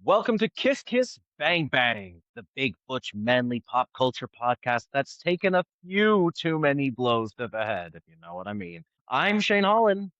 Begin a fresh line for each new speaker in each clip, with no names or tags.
Welcome to Kiss Kiss Bang Bang, the big butch manly pop culture podcast that's taken a few too many blows to the head, if you know what I mean. I'm Shane Holland.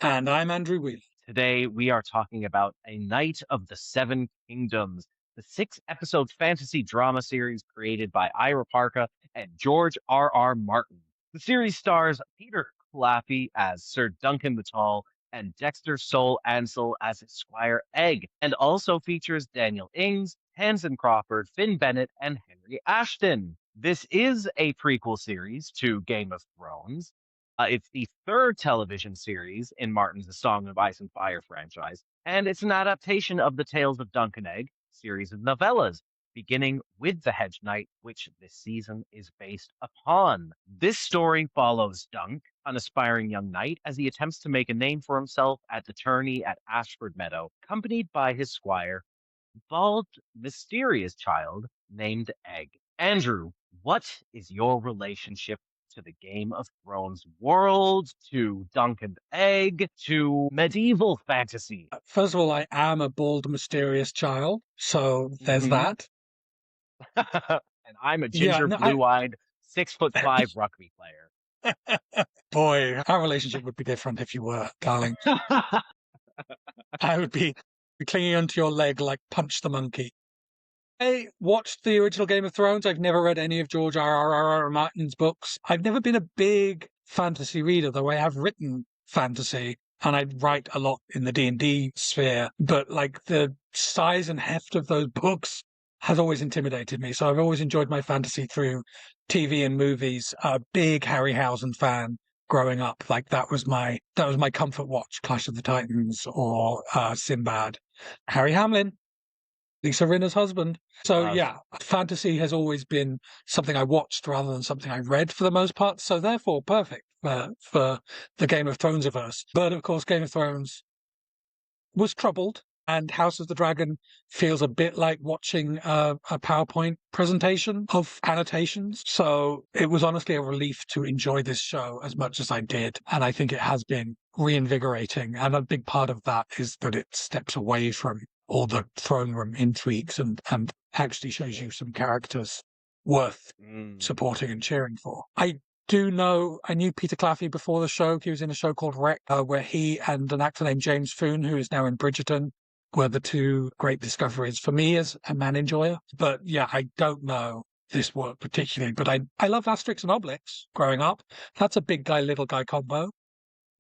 And I'm Andrew Wheeler.
Today we are talking about A Knight of the Seven Kingdoms, the six-episode fantasy drama series created by Ira Parker and George R. Martin. The series stars Peter Claffey as Sir Duncan the Tall and Dexter Soul Ansel as his Squire Egg, and also features Daniel Ings, Tamsin Crawford, Finn Bennett, and Henry Ashton. This is a prequel series to Game of Thrones. It's the third television series in Martin's A Song of Ice and Fire franchise, and it's an adaptation of the Tales of Dunk and Egg series of novellas, beginning with The Hedge Knight, which this season is based upon. This story follows Dunk, an aspiring young knight, as he attempts to make a name for himself at the tourney at Ashford Meadow, accompanied by his squire, bald, mysterious child named Egg. Andrew, what is your relationship to the Game of Thrones world, to Dunk and Egg, to medieval fantasy?
First of all, I am a bald, mysterious child, so there's
Mhm.
that.
And I'm a
Yeah,
ginger,
no,
blue-eyed, 6'5" rugby player.
boy, our relationship would be different if you were, darling. I would be clinging onto your leg like Punch the Monkey. I watched the original Game of Thrones. I've never read any of George R. Martin's books. I've never been a big fantasy reader, though I have written fantasy, and I write a lot in the D&D sphere. But like the size and heft of those books has always intimidated me. So I've always enjoyed my fantasy through TV and movies. A big Harryhausen fan growing up. Like that was my comfort watch, Clash of the Titans or Sinbad. Harry Hamlin, Lisa Rinna's husband. So yeah, fantasy has always been something I watched rather than something I read for the most part. So therefore, perfect for the Game of Thrones-iverse. But of course, Game of Thrones was troubled, and House of the Dragon feels a bit like watching a PowerPoint presentation of annotations. So it was honestly a relief to enjoy this show as much as I did. And I think it has been reinvigorating. And a big part of that is that it steps away from all the throne room intrigues and actually shows you some characters worth supporting and cheering for. I knew Peter Claffey before the show. He was in a show called Wreck, where he and an actor named James Foon, who is now in Bridgerton, were the two great discoveries for me as a man enjoyer. But yeah, I don't know this work particularly, but I love Asterix and Obelix growing up. That's a big guy, little guy combo.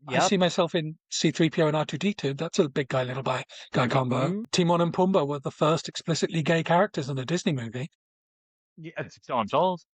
I see myself in C-3PO and R2-D2. That's a big guy, little guy combo. Timon and Pumbaa were the first explicitly gay characters in a Disney movie.
Yeah, it's on Joel's.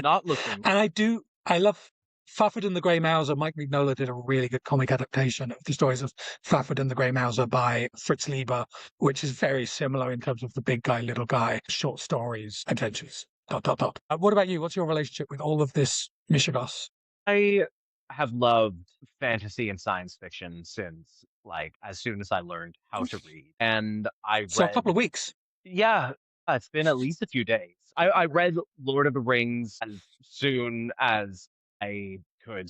Not looking.
And I love Fafford and the Grey Mouser. Mike Mignola did a really good comic adaptation of the stories of Fafford and the Grey Mouser by Fritz Lieber, which is very similar in terms of the big guy, little guy, short stories, adventures, ... What about you? What's your relationship with all of this Michigas?
I have loved fantasy and science fiction since, like, as soon as I learned how to read. And I
So a
read,
couple of weeks.
yeah, it's been at least a few days. I read Lord of the Rings as soon as I could.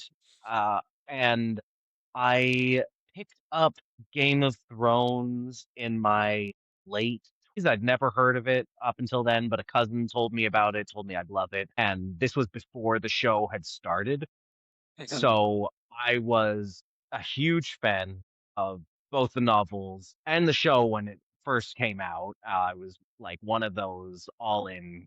And I picked up Game of Thrones in my late 20s. I'd never heard of it up until then, but a cousin told me about it, told me I'd love it. And this was before the show had started. So I was a huge fan of both the novels and the show when it first came out. I was like one of those all-in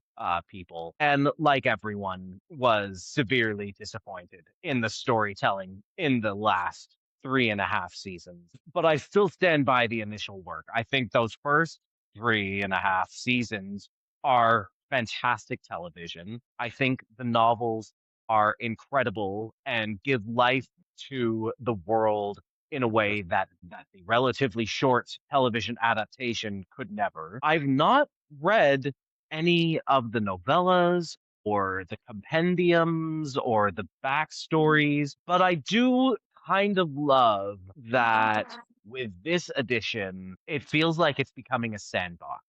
people, and like everyone, was severely disappointed in the storytelling in the last 3.5 seasons. But I still stand by the initial work. I think those first 3.5 seasons are fantastic television. I think the novels are incredible and give life to the world in a way that the relatively short television adaptation could never. I've not read any of the novellas or the compendiums or the backstories, but I do kind of love that with this edition, it feels like it's becoming a sandbox.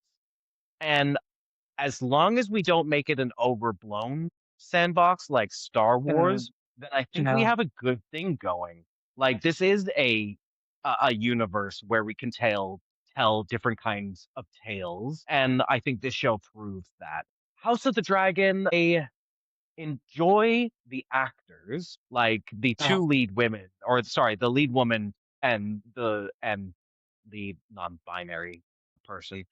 And as long as we don't make it an overblown sandbox like Star Wars, then I think we have a good thing going. Like this is a universe where we can tell different kinds of tales. And I think this show proves that. House of the Dragon, I enjoy the actors, like the
Oh,
two lead women, or sorry, the lead woman and the non-binary person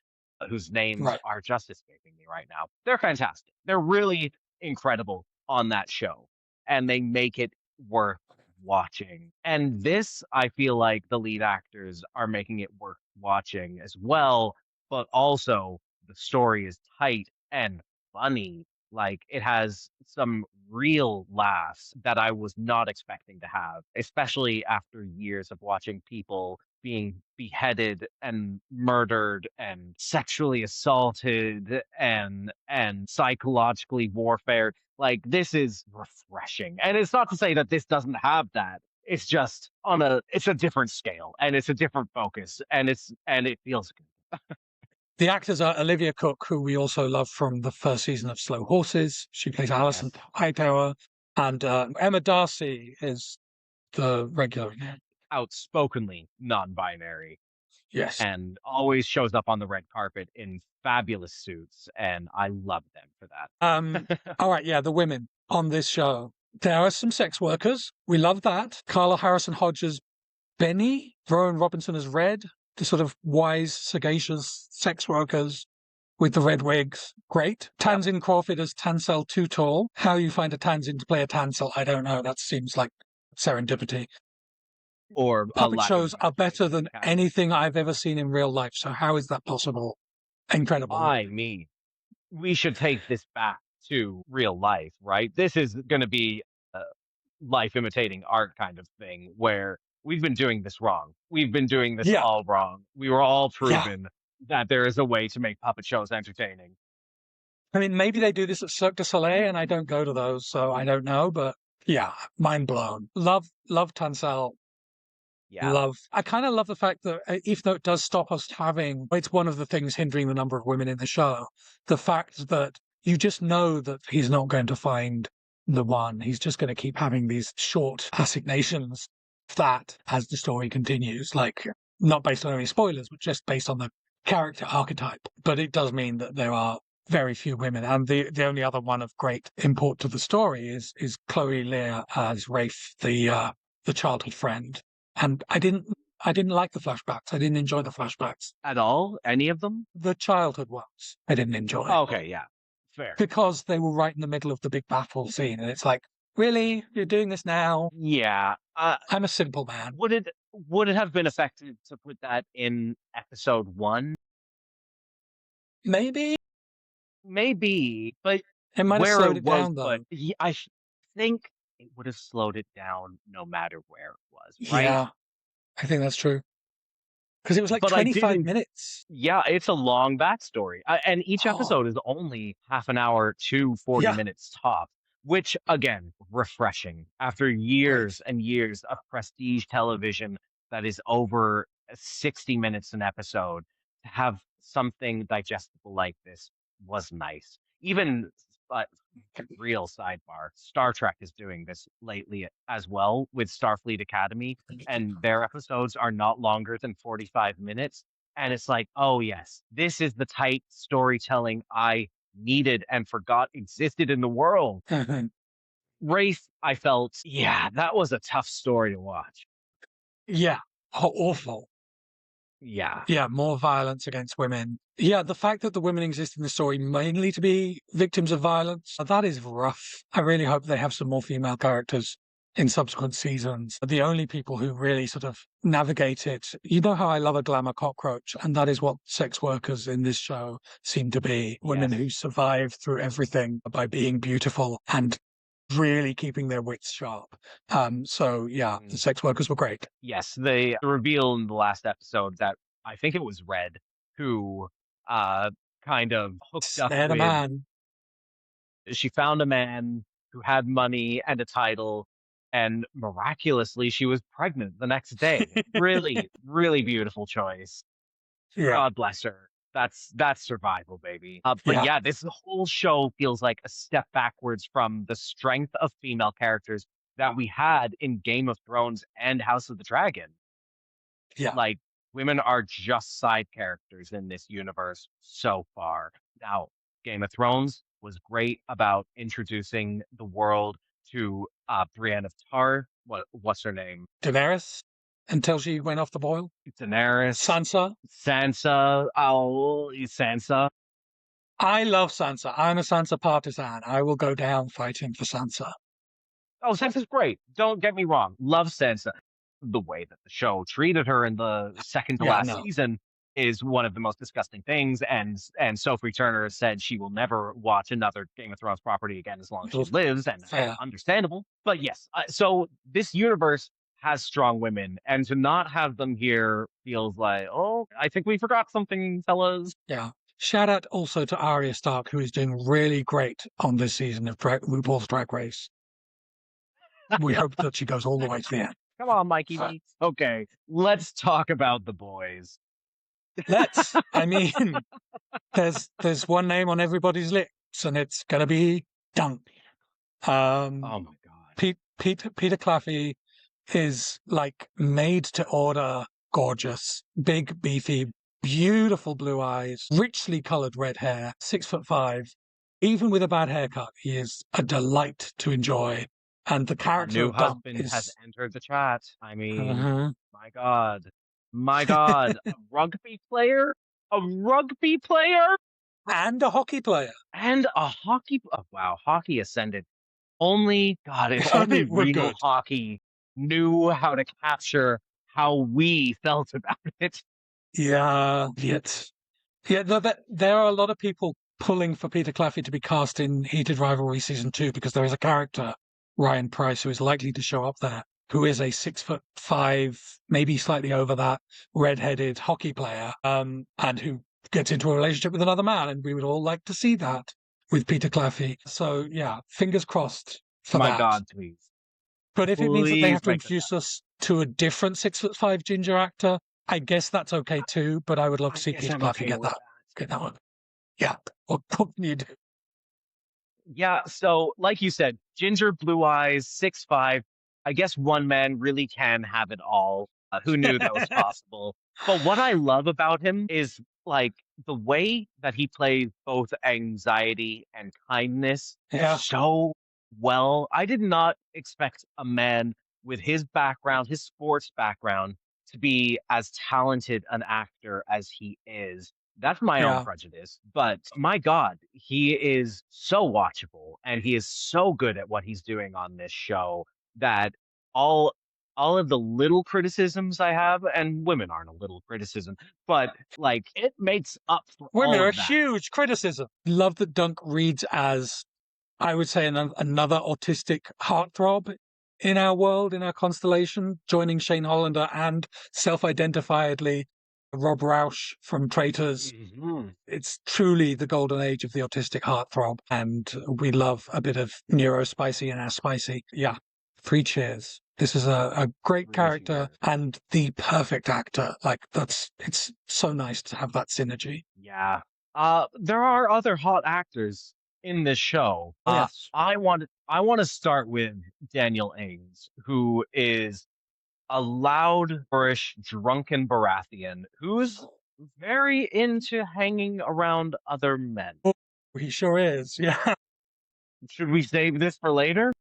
whose names
right.
are just escaping me right now. They're fantastic. They're really incredible on that show, and they make it worth watching. And this, I feel like the lead actors are making it worth watching as well, but also the story is tight and funny. Like, it has some real laughs that I was not expecting to have, especially after years of watching people being beheaded and murdered and sexually assaulted and psychologically warfare. Like, this is refreshing. And it's not to say that this doesn't have that. It's just it's a different scale and it's a different focus and it feels good.
The actors are Olivia Cook, who we also love from the first season of Slow Horses. She plays Alison
Yes.
Hightower, and Emma Darcy is the regular.
Outspokenly non-binary
Yes.
and always shows up on the red carpet in fabulous suits, and I love them for
Um.
that.
All right. Yeah, the women on this show. There are some sex workers. We love that. Carla Harrison Hodges, Benny, Rowan Robinson as Red, the sort of wise, sagacious sex workers with the red wigs. Great.
Yep.
Tanzin Crawford as Tansel Too Tall. How you find a Tanzin to play a Tansel, I don't know. That seems like serendipity.
Or a
Puppet
lack of
shows are better
imagination,
than
casting.
anything I've ever seen in real life. So how is that possible? Incredible.
I mean, we should take this back to real life, right? This is gonna be a life imitating art kind of thing where we've been doing this wrong. We've been doing this
Yeah.
all wrong. We were all
Yeah.
proven that there is a way to make puppet shows entertaining.
I mean, maybe they do this at Cirque du Soleil and I don't go to those, so I don't know, but yeah, mind blown. Love Tansel.
Yeah.
Love. I kind of love the fact that even though it does stop us having, it's one of the things hindering the number of women in the show. The fact that you just know that he's not going to find the one. He's just going to keep having these short assignations that as the story continues, like not based on any spoilers, but just based on the character archetype. But it does mean that there are very few women, and the only other one of great import to the story is Chloe Lear as Rafe, the childhood friend. And I didn't like the flashbacks. I didn't enjoy the flashbacks.
At all? Any of them?
The childhood ones I didn't enjoy
Okay, yeah. Fair.
because they were right in the middle of the big battle scene, and it's like, really, you're doing this now?
Yeah.
I'm a simple man.
Would it have been effective to put that in episode 1?
Maybe
Maybe, but
it might have
where
slowed
it
it
was
down though.
but think it would have slowed it down no matter where it was, right?
Yeah, I think that's true because it was like
But I
25
didn't.
minutes.
Yeah, it's a long backstory, and each
Oh,
episode is only half an hour to 40
yeah,
minutes tops, which, again, refreshing after
great.
years and years of prestige television that is over 60 minutes an episode. To have something digestible like this was nice. Even uh, real sidebar, Star Trek is doing this lately as well with Starfleet Academy, and their episodes are not longer than 45 minutes. And it's like, oh, yes, this is the tight storytelling I needed and forgot existed in the world. Rafe, I felt, yeah, that was a tough story to watch.
Yeah, awful.
Yeah.
Yeah, more violence against women. Yeah, the fact that the women exist in the story mainly to be victims of violence, that is rough. I really hope they have some more female characters in subsequent seasons. The only people who really sort of navigate it, you know how I love a glamour cockroach, and that is what sex workers in this show seem to be. Women who
Yes.
survive through everything by being beautiful and really keeping their wits sharp. So yeah, the
Mm.
sex workers were great.
Yes. The reveal in the last episode that I think it was Red who uh kind of hooked up
Snare the
with
man.
she found a man who had money and a title, and miraculously she was pregnant the next day. Really, really beautiful choice.
Yeah.
God bless her. That's survival, baby. But
Yeah.
yeah, this whole show feels like a step backwards from the strength of female characters that we had in Game of Thrones and House of the Dragon.
Yeah.
Like Women are just side characters in this universe so far. Now, Game of Thrones was great about introducing the world to Brienne of Tar. What's her name?
Daenerys, until she went off the boil.
Daenerys,
Sansa.
Sansa. Oh, Sansa.
I love Sansa. I'm a Sansa partisan. I will go down fighting for Sansa.
Oh, Sansa's great. Don't get me wrong. Love Sansa. The way that the show treated her in the second to
Yeah,
last
no.
season is one of the most disgusting things. And Sophie Turner said she will never watch another Game of Thrones property again as long as she lives, and
Fair.
understandable. But yes, so this universe has strong women, and to not have them here feels like, oh, I think we forgot something, fellas.
Yeah. Shout out also to Arya Stark, who is doing really great on this season of RuPaul's Drag Race. We hope that she goes all the way to the end.
Come on, Mikey. Okay, let's talk about the boys.
Let's. I mean, there's one name on everybody's lips, and it's gonna be Dunk.
Oh my god.
Peter Claffey is like made to order, gorgeous, big, beefy, beautiful blue eyes, richly coloured red hair, 6'5". Even with a bad haircut, he is a delight to enjoy. And the
A
character
new
of Dunk
husband has
is
entered the chat. I mean,
Mhm.
my God. My God. A rugby player? A rugby player?
and a hockey player.
And a hockey. Oh, wow. Hockey ascended. Only, God, if
If
only
only it were
real
good.
hockey knew how to capture how we felt about it.
Yeah, yet. Yeah, there are a lot of people pulling for Peter Claffey to be cast in Heated Rivalry Season 2 because there is a character, Ryan Price, who is likely to show up there, who is a 6'5", maybe slightly over that, red-headed hockey player, and who gets into a relationship with another man, and we would all like to see that with Peter Claffey. So, yeah, fingers crossed for
My
that.
God, please.
But if it means that they
Please
have to
make this
introduce us to a different 6'5" ginger actor, I guess that's okay too, but I would love to see
guess
Peter
I'm
Claffey
okay
get
with
that. Get that one. Yeah. What can you do?
Yeah, so like you said, ginger, blue eyes, 6'5". I guess one man really can have it all. Who knew that was possible? But what I love about him is like the way that he plays both anxiety and kindness
Yeah.
so well. I did not expect a man with his background, his sports background, to be as talented an actor as he is. That's my own
Yeah.
prejudice, but my God, he is so watchable and he is so good at what he's doing on this show that all all of the little criticisms I have, and women aren't a little criticism, but like it makes up for
Women
all
are
of
a
that.
huge criticism. Love that Dunk reads as, I would say, another autistic heartthrob in our world, in our constellation, joining Shane Hollander and self-identifiedly Rob Roush from Traitors.
Mhm.
It's truly the golden age of the autistic heartthrob, and we love a bit of neurospicy in our spicy. Yeah, 3 cheers. This is a great
Three
character
cheers.
and the perfect actor. Like it's so nice to have that synergy.
Yeah. There are other hot actors in this show.
Oh yes,
I want to start with Daniel Ames, who is a loud, boorish, drunken Baratheon who's very into hanging around other men.
oh, he sure is. Yeah,
Should we save this for later?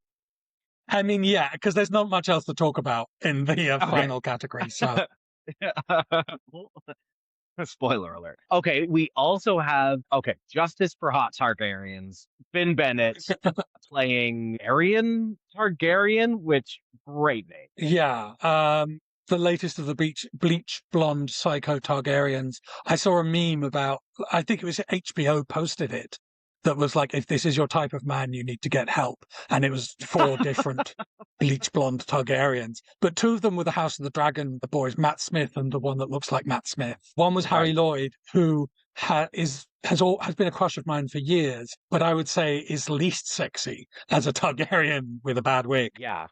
I mean, yeah, because there's not much else to talk about in the
Okay.
final category. So
Spoiler alert. Okay, we also have Justice for Hot Targaryens, Finn Bennett playing Arian Targaryen, which great name.
yeah, the latest of the bleach blonde psycho Targaryens. I saw a meme about, I think it was HBO posted it, that was like, if this is your type of man, you need to get help. And it was 4 different bleach blonde Targaryens. But 2 of them were the House of the Dragon, the boys, Matt Smith and the one that looks like Matt Smith. One was Harry
Right.
Lloyd, who has been a crush of mine for years, but I would say is least sexy as a Targaryen with a bad wig.
Yeah.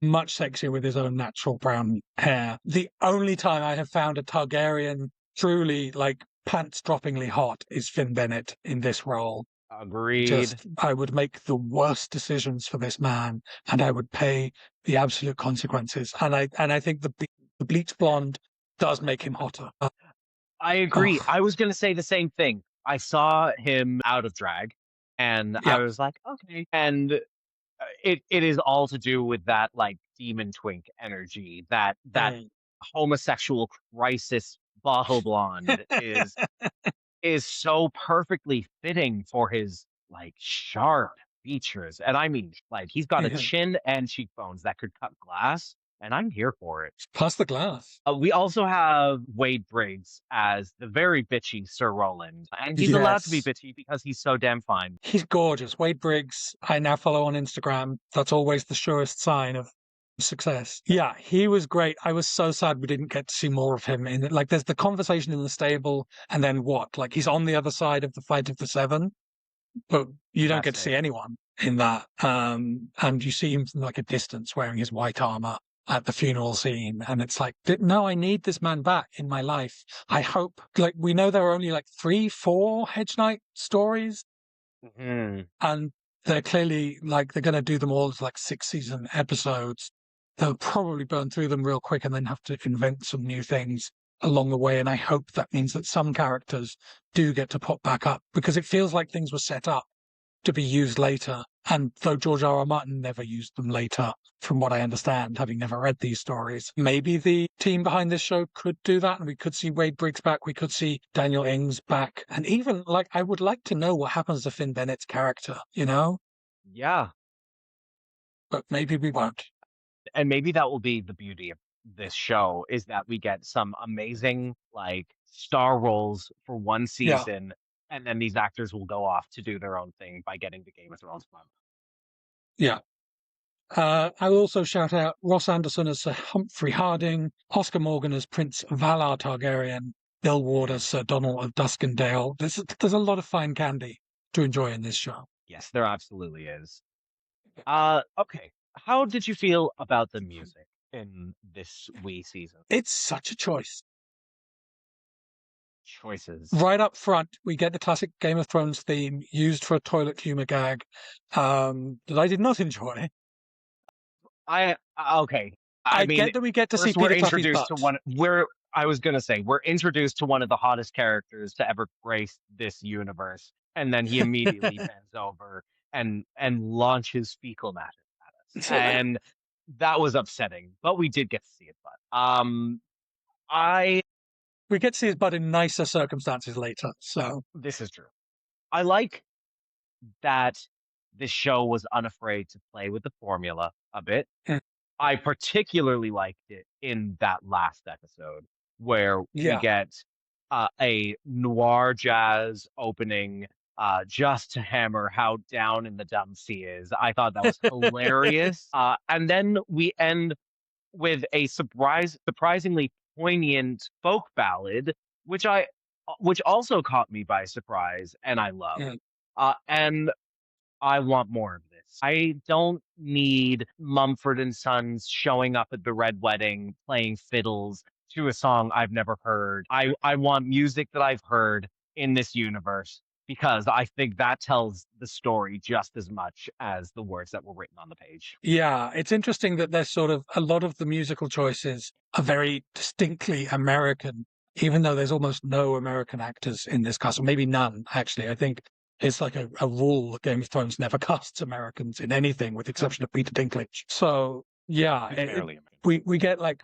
Much sexier with his own natural brown hair. The only time I have found a Targaryen truly like pants-droppingly hot is Finn Bennett in this role.
Agreed.
I would make the worst decisions for this man, and I would pay the absolute consequences. And I think the bleach blonde does make him hotter.
I agree.
Oh,
I was gonna say the same thing. I saw him out of drag, and I
yeah.
was like, "Okay." And, it is all to do with that, like, demon twink energy, that
Mm.
homosexual crisis bottle blonde is so perfectly fitting for his, like, sharp features, and I mean, like, he's got a
Yeah.
chin and cheekbones that could cut glass, and I'm here for it.
Plus the glass.
We also have Wade Briggs as the very bitchy Sir Roland, and he's allowed to be
Yes.
bitchy because he's so damn fine.
He's gorgeous. Wade Briggs, I now follow on Instagram. That's always the surest sign of success. Yeah, he was great. I was so sad we didn't get to see more of him in it. Like, there's the conversation in the stable, and then what? Like, he's on the other side of the fight of the seven, but you don't
That's
get to see
it.
anyone in that. And you see him from like a distance wearing his white armor at the funeral scene, and it's like, no, I need this man back in my life. I hope, like, we know there are only like 3, 4 Hedge Knight stories,
Mhm.
and they're clearly like they're going to do them all as like 6 season episodes. They'll probably burn through them real quick and then have to invent some new things along the way. And I hope that means that some characters do get to pop back up, because it feels like things were set up to be used later. And though George R. R. Martin never used them later, from what I understand, having never read these stories, maybe the team behind this show could do that, and we could see Wade Briggs back, we could see Daniel Ings back, and even, like, I would like to know what happens to Finn Bennett's character, you know?
Yeah,
But maybe we won't.
and maybe that will be the beauty of this show is that we get some amazing, like, star roles for one
Yeah,
season, and then these actors will go off to do their own thing by getting the Game of Thrones bump.
yeah. I will also shout out Ross Anderson as Sir Humphrey Harding, Oscar Morgan as Prince Valar Targaryen, Bill Ward as
Mm.
Sir Donald of Duskendale. There's a lot of fine candy to enjoy in this show.
Yes, there absolutely is. Okay. How did you feel about the music in this wee season?
It's such a choice.
Choices.
Right up front, we get the classic Game of Thrones theme used for a toilet humor gag that I did not enjoy.
Okay. I
I
mean,
get that we get to see
first we're
Peter Claffey's
introduced
butt.
to one we're I was gonna say, we're introduced to one of the hottest characters to ever grace this universe, and then he immediately bends over and launches fecal matter at us. And that was upsetting, but we did get to see it. But I
We get to see his butt in nicer circumstances later. So,
this is true. I like that this show was unafraid to play with the formula a bit.
mm,
I particularly liked it in that last episode where we
yeah.
get a noir jazz opening just to hammer how down in the dumps he is. I thought that was hilarious. And then we end with a surprisingly poignant folk ballad, which which also caught me by surprise and I loved.
Mm.
And I want more of this. I don't need Mumford and Sons showing up at the Red Wedding playing fiddles to a song I've never heard. I want music that I've heard in this universe because I think that tells the story just as much as the words that were written on the page.
Yeah, it's interesting that there's sort of a lot of the musical choices are very distinctly American, even though there's almost no American actors in this cast, or maybe none, actually. I think it's like a rule that Game of Thrones never casts Americans in anything, with the exception of Peter Dinklage. So, yeah,
Barely.
we get like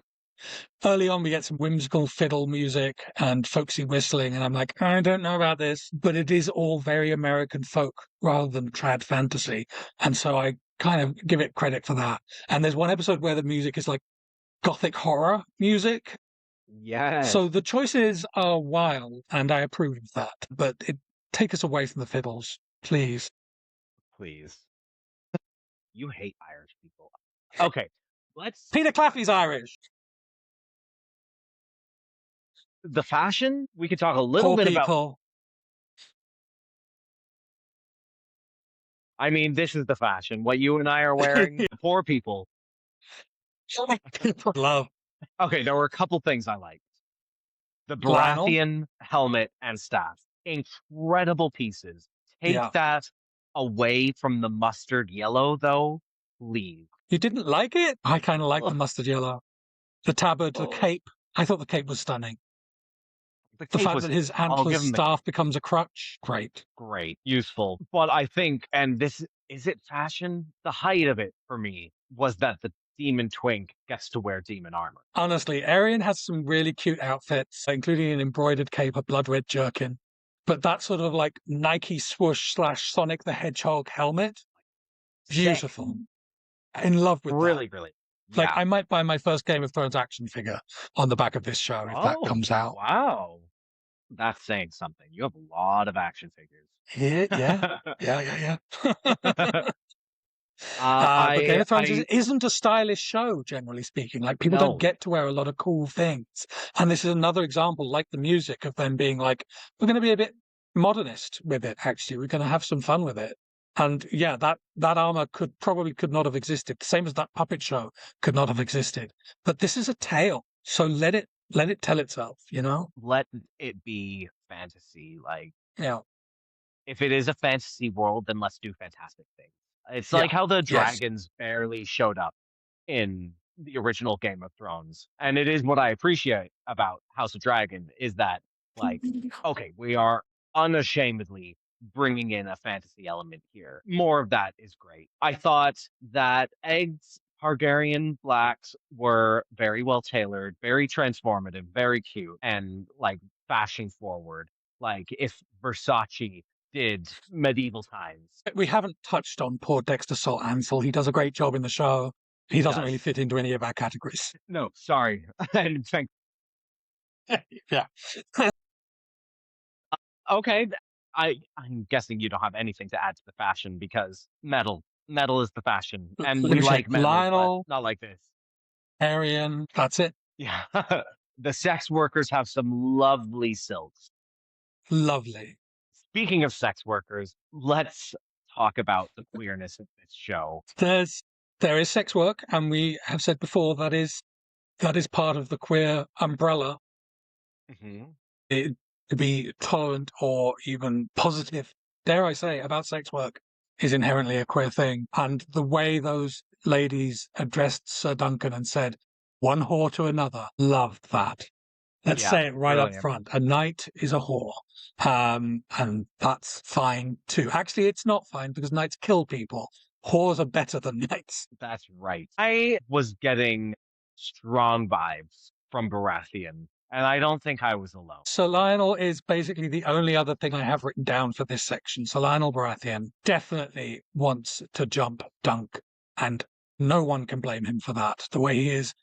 early on, we get some whimsical fiddle music and folksy whistling, and I'm like, I don't know about this, but it is all very American folk rather than trad fantasy. And so I kind of give it credit for that. And there's one episode where the music is like gothic horror music. So
Yes,
the choices are wild, and I approve of that, but take us away from the fiddles, please.
please. You hate Irish people. Okay, let's
Peter Claffey's Irish.
the fashion. We could talk a little
Poor
bit about.
people.
I mean, this is the fashion. What you and I are wearing, poor people.
People love
Okay, there were a couple things I liked. The
flannel.
Baratheon helmet and staff, incredible pieces. Take
Yeah.
that away from the mustard yellow, though, please.
You didn't like it? I kind of like the
Ugh,
mustard yellow. The tabard, the
ugh.
cape. I thought the cape was stunning.
The
The
cape
fact
was,
that his
I'll
antler's
give him the
staff becomes a crutch, great.
great, useful. But I think, and this is it fashion? The height of it for me was that the demon twink gets to wear demon armor.
Honestly, Arian has some really cute outfits, including an embroidered cape, a blood red jerkin. But that sort of like Nike swoosh slash Sonic the Hedgehog helmet,
Sick.
beautiful. In love with that.
Really, really.
Like,
Yeah.
I might buy my first Game of Thrones action figure on the back of this show if that
Oh,
comes out.
wow. That's saying something. You have a lot of action figures.
Yeah, yeah, yeah, yeah. But Game of Thrones
I
isn't a stylish show, generally speaking. Like, people don't
no,
get to wear a lot of cool things. And this is another example, like the music, of them being like, we're going to be a bit modernist with it, actually. We're going to have some fun with it. And yeah, that armor could not have existed. The same as that puppet show could not have existed. But this is a tale. So let it tell itself, you know?
let it be fantasy. Like,
Yeah.
if it is a fantasy world, then let's do fantastic things. It's
Yeah.
like how the
Yes.
dragons barely showed up in the original Game of Thrones. And it is what I appreciate about House of Dragon is that, like, okay, we are unashamedly bringing in a fantasy element here. More of that is great. I thought that Egg's Targaryen blacks were very well tailored, very transformative, very cute, and like fashion forward. Like if Versace did medieval times,
We haven't touched on poor Dexter Salt Ansel. He does a great job in the show. He
he
doesn't really
does.
fit into any of our categories.
No, sorry. And thank
Yeah.
okay. I'm guessing you don't have anything to add to the fashion because metal. Metal is the fashion. And we
Lucia
like metal, but
Lionel,
not like this.
Arian, that's it.
Yeah. The sex workers have some lovely silks.
Lovely.
Speaking of sex workers, let's talk about the queerness of this show.
There's there is sex work, and we have said before that is part of the queer umbrella.
Hmm.
It, to be tolerant or even positive, dare I say, about sex work is inherently a queer thing. And the way those ladies addressed Sir Duncan and said, one whore to another, loved that. Let's
Yeah,
say it right up
brilliant.
front. A knight is a whore. And that's fine too. Actually, it's not fine because knights kill people. Whores are better than knights.
That's right. I was getting strong vibes from Baratheon, and I don't think I was alone.
Sir Lionel is basically the only other thing I have written down for this section. Sir Lionel Baratheon definitely wants to jump Dunk, and no one can blame him for that. The way he is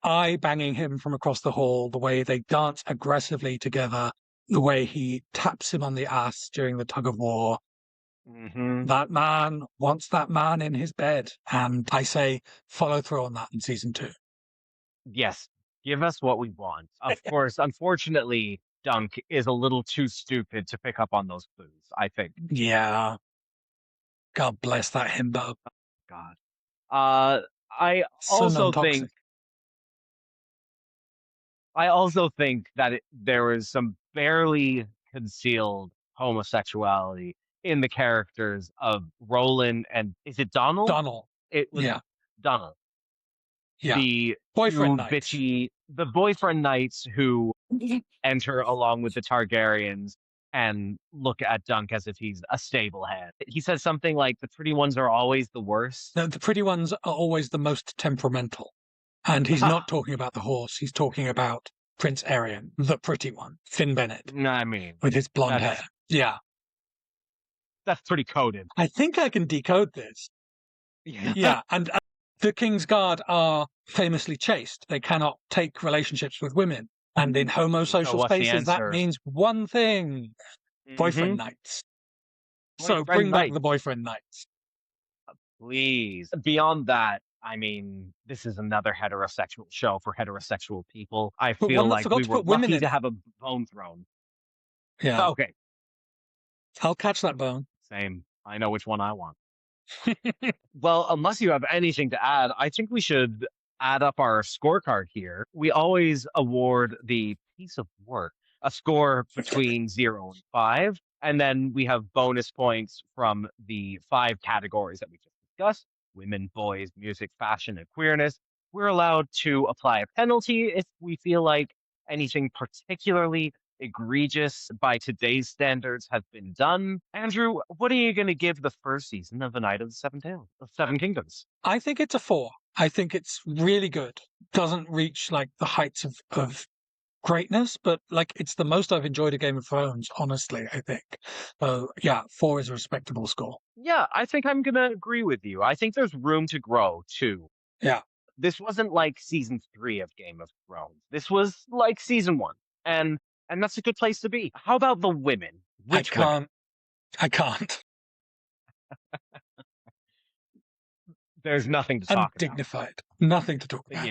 eye banging him from across the hall, the way they dance aggressively together, the way he taps him on the ass during the tug of war.
Hmm.
That man wants that man in his bed. And I say, follow through on that in season 2.
Yes, give us what we want. Of course, unfortunately, Dunk is a little too stupid to pick up on those clues, I think.
Yeah. God bless that himbo.
God. Uh, I
So
also
non-toxic.
think I also think that there is some barely concealed homosexuality in the characters of Roland and is it Donald?
Donald.
It was
Yeah.
Donald,
Yeah.
the
Boyfriend
two
nights.
bitchy, the boyfriend knights who enter along with the Targaryens and look at Dunk as if he's a stable head. He says something like the pretty ones are always the worst.
No, the pretty ones are always the most temperamental. And he's not talking about the horse. He's talking about Prince Arian, the pretty one, Finn Bennett,
I mean,
with his blonde hair.
that's
Yeah.
that's pretty coded.
I think I can decode this.
Yeah.
Yeah. And the King's Guard are famously chaste. They cannot take relationships with women. And in
So
homosocial
what's the
spaces, that
answer?
means one thing: boyfriend
Hmm.
nights. So
Boyfriend
bring back the
night.
boyfriend nights.
Please. Beyond that, I mean, this is another heterosexual show for heterosexual people. I
But
feel
one that
like we
forgot to
were
put women
lucky
in
to
it.
have a bone thrown.
Yeah.
Okay,
I'll catch that bone.
same. I know which one I want. Well, unless you have anything to add, I think we should add up our scorecard here. We always award the piece of work a score between 0 and 5. And then we have bonus points from the 5 categories that we just discussed: women, boys, music, fashion, and queerness. We're allowed to apply a penalty if we feel like anything particularly egregious by today's standards has been done. Andrew, what are you going to give the first season of A Night of the Seven Kingdoms?
I think it's a 4. I think it's really good. Doesn't reach like the heights of greatness, but like it's the most I've enjoyed a Game of Thrones, honestly, I think. So yeah, 4 is a respectable score.
Yeah, I think I'm going to agree with you. I think there's room to grow too.
Yeah,
This wasn't like season 3 of Game of Thrones. This was like season 1. And and that's a good place to be. How about the women?
I
Which women?
can't. I can't.
There's nothing to talk about.
Undignified. Nothing to talk about.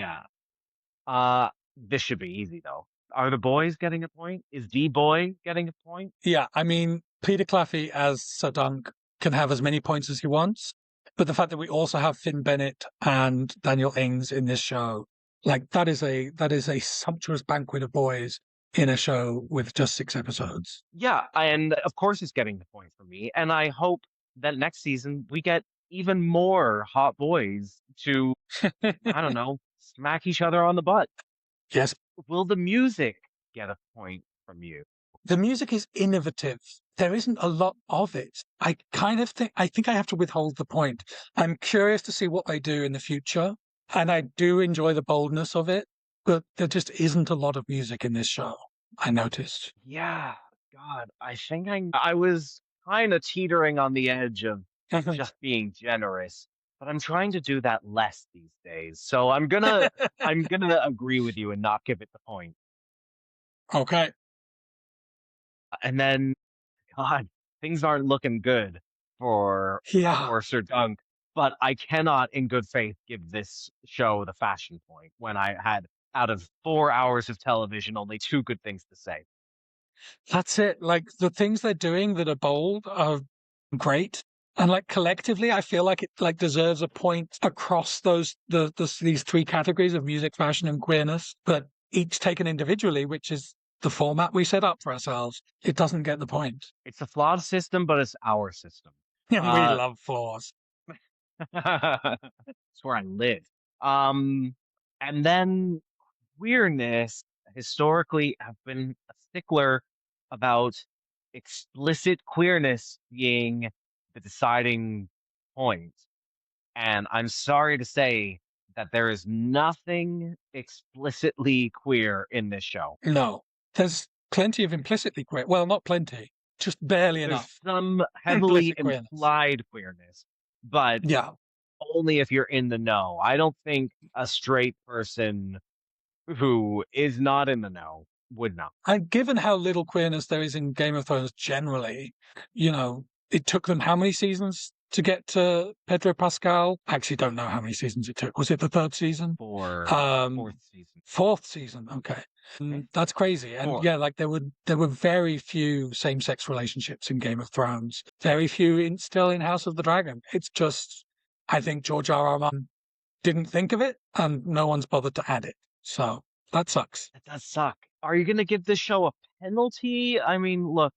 Yeah. This should be easy though. Are the boys getting a point? Is D boy getting a point?
Yeah, I mean, Peter Claffey as Sir Dunk can have as many points as he wants, but the fact that we also have Finn Bennett and Daniel Ings in this show, like that is a sumptuous banquet of boys in a show with just 6 episodes.
Yeah, and of course it's getting the point for me. And I hope that next season we get even more hot boys to, I don't know, smack each other on the butt.
Yes,
Will the music get a point from you?
the music is innovative. There isn't a lot of it. I think I have to withhold the point. I'm curious to see what they do in the future, and I do enjoy the boldness of it, but there just isn't a lot of music in this show, I noticed.
Yeah, God, I was kind of teetering on the edge of just being generous, but I'm trying to do that less these days. So I'm gonna agree with you and not give it the point.
Okay.
And then, God, things aren't looking good for
Yeah,
Sir Dunk, but I cannot in good faith give this show the fashion point when I had out of 4 hours of television only two good things to say.
that's it. Like the things they're doing that are bold are great. And like collectively, I feel like it like deserves a point across these 3 categories of music, fashion, and queerness. But each taken individually, which is the format we set up for ourselves, it doesn't get the point.
It's a flawed system, but it's our system.
And we
Uh,
love flaws.
it's where I live. Um, and then queerness historically have been a stickler about explicit queerness being the deciding point. And I'm sorry to say that there is nothing explicitly queer in this show.
No, there's plenty of implicitly queer. Well, not plenty, just barely
There's
enough
some heavily
implicit queerness.
implied queerness, but
Yeah.
only if you're in the know. I don't think a straight person who is not in the know would know.
And given how little queerness there is in Game of Thrones generally, it took them how many seasons to get to Pedro Pascal? I actually don't know how many seasons it took. Was it the 3rd season?
For
Um,
fourth season.
4th season. Okay.
Okay.
That's crazy. And
Four.
yeah, like there were very few same-sex relationships in Game of Thrones. Very few still in House of the Dragon. It's just, I think George R.R. Martin didn't think of it and no one's bothered to add it. So that sucks.
That does suck. Are you going to give this show a penalty? I mean, look,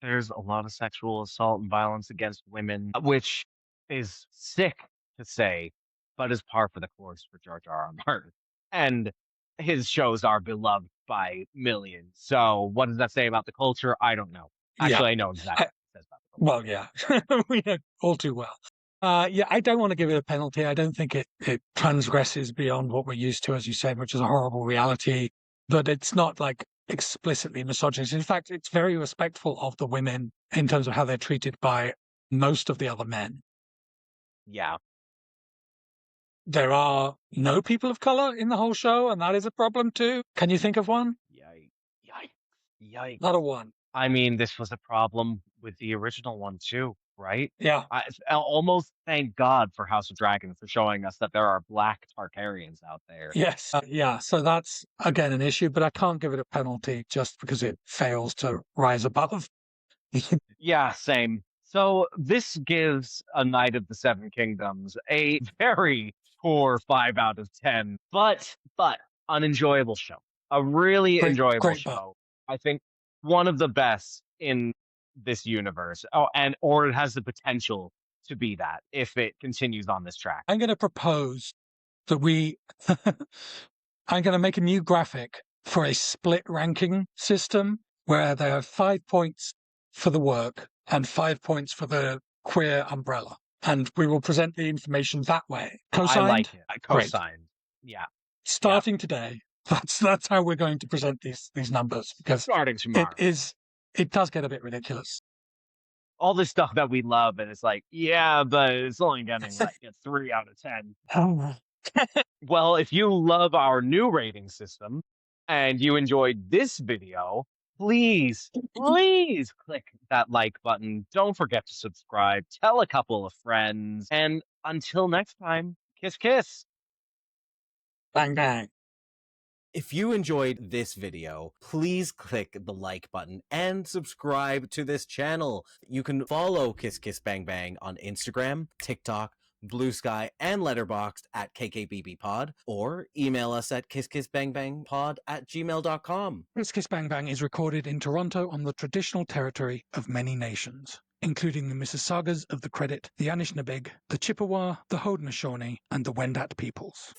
there's a lot of sexual assault and violence against women, which is sick to say, but is par for the course for George R.R. Martin. And his shows are beloved by millions. So what does that say about the culture? I don't know.
Yeah.
Actually, I know exactly
I,
what it says about the culture.
Well, yeah, we know all too well. Yeah, I don't want to give it a penalty. I don't think it transgresses beyond what we're used to, as you said, which is a horrible reality. But it's not like explicitly misogynist. In fact, it's very respectful of the women in terms of how they're treated by most of the other men.
Yeah.
There are no people of color in the whole show, and that is a problem too. Can you think of one?
Yikes. Yikes. Yikes.
Not a one.
I mean, this was a problem with the original one too, right?
Yeah.
I almost thank God for House of Dragons for showing us that there are black Targaryens out there.
Yes. Yeah. So that's again an issue, but I can't give it a penalty just because it fails to rise above.
Yeah, same. So this gives A Knight of the Seven Kingdoms a very poor 5 out of 10, but an enjoyable show. A really
Great,
enjoyable
great book.
show. I think one of the best in this universe. Oh, and or it has the potential to be that if it continues on this track.
I'm going to propose that we I'm going to make a new graphic for a split ranking system where there are 5 points for the work and 5 points for the queer umbrella. And we will present the information that way.
I
Co-signed?
like it. I
Great.
co-signed. Yeah. Yeah.
Starting today, that's how we're going to present these numbers, because
Starting tomorrow.
it does get a bit ridiculous.
All this stuff that we love, and it's like, yeah, but it's only getting like a 3 out of 10.
Oh,
Well, if you love our new rating system and you enjoyed this video, please click that like button. Don't forget to subscribe. Tell a couple of friends. And until next time, kiss, kiss.
bang bang.
If you enjoyed this video, please click the like button and subscribe to this channel. You can follow Kiss Kiss Bang Bang on Instagram, TikTok, Blue Sky, and Letterboxd at KKBBPod, or email us at kisskissbangbangpod@gmail.com.
Kiss Kiss Bang Bang is recorded in Toronto on the traditional territory of many nations, including the Mississaugas of the Credit, the Anishinaabeg, the Chippewa, the Haudenosaunee, and the Wendat peoples.